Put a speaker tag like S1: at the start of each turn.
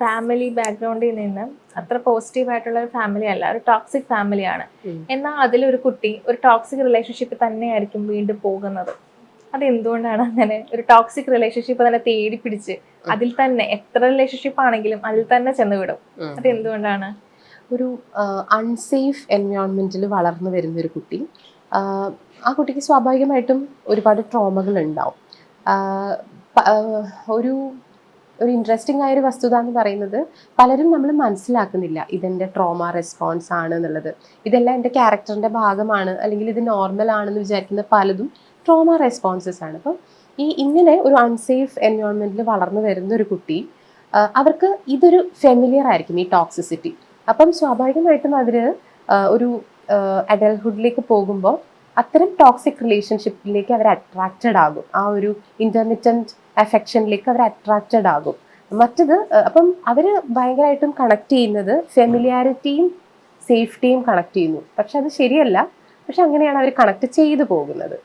S1: Family ബാക്ക്ഗ്രൗണ്ടിൽ നിന്ന് അത്ര പോസിറ്റീവ് ആയിട്ടുള്ള ഒരു ഫാമിലി അല്ല, ഒരു ടോക്സിക് ഫാമിലിയാണ്. എന്നാൽ അതിലൊരു കുട്ടി ഒരു ടോക്സിക് റിലേഷൻഷിപ്പ് തന്നെയായിരിക്കും വീണ്ടും പോകുന്നത്. അത് എന്തുകൊണ്ടാണ് അങ്ങനെ? ഒരു ടോക്സിക് റിലേഷൻഷിപ്പ് തന്നെ തേടി പിടിച്ച് അതിൽ തന്നെ എത്ര റിലേഷൻഷിപ്പ് ആണെങ്കിലും അതിൽ തന്നെ ചെന്ന് വിടും. അത് എന്തുകൊണ്ടാണ്?
S2: ഒരു അൺസേഫ് എൻവയോൺമെന്റിൽ വളർന്നു വരുന്ന ഒരു കുട്ടി, ആ കുട്ടിക്ക് സ്വാഭാവികമായിട്ടും ഒരുപാട് ട്രോമകൾ ഉണ്ടാവും. ഒരു ഒരു ഇൻട്രസ്റ്റിംഗ് ആയൊരു വസ്തുത എന്ന് പറയുന്നത്, പലരും നമ്മൾ മനസ്സിലാക്കുന്നില്ല ഇതെൻ്റെ ട്രോമ റെസ്പോൺസ് ആണ് എന്നുള്ളത്. ഇതെല്ലാം എൻ്റെ ക്യാരക്ടറിൻ്റെ ഭാഗമാണ്, അല്ലെങ്കിൽ ഇത് നോർമൽ ആണെന്ന് വിചാരിക്കുന്ന പലതും ട്രോമ റെസ്പോൺസസ് ആണ്. അപ്പം ഇങ്ങനെ ഒരു അൺസേഫ് എൻവയോൺമെൻറ്റിൽ വളർന്നു വരുന്ന ഒരു കുട്ടി, അവർക്ക് ഇതൊരു ഫെമിലിയർ ആയിരിക്കും ഈ ടോക്സിസിറ്റി. അപ്പം സ്വാഭാവികമായിട്ടും അവർ ഒരു അഡൽട്ട്ഹുഡിലേക്ക് പോകുമ്പോൾ അത്തരം ടോക്സിക് റിലേഷൻഷിപ്പിലേക്ക് അവർ അട്രാക്റ്റഡ് ആകും. ആ ഒരു ഇൻ്റർമിറ്റൻറ്റ് അഫെക്ഷനിലേക്ക് അവർ അട്രാക്റ്റഡ് ആകും. മറ്റത് അപ്പം അവർ ഭയങ്കരമായിട്ടും കണക്ട് ചെയ്യുന്നത് ഫെമിലിയാരിറ്റിയും സേഫ്റ്റിയും കണക്ട് ചെയ്യുന്നു. പക്ഷെ അത് ശരിയല്ല. പക്ഷെ അങ്ങനെയാണ് അവർ കണക്ട് ചെയ്തു പോകുന്നത്.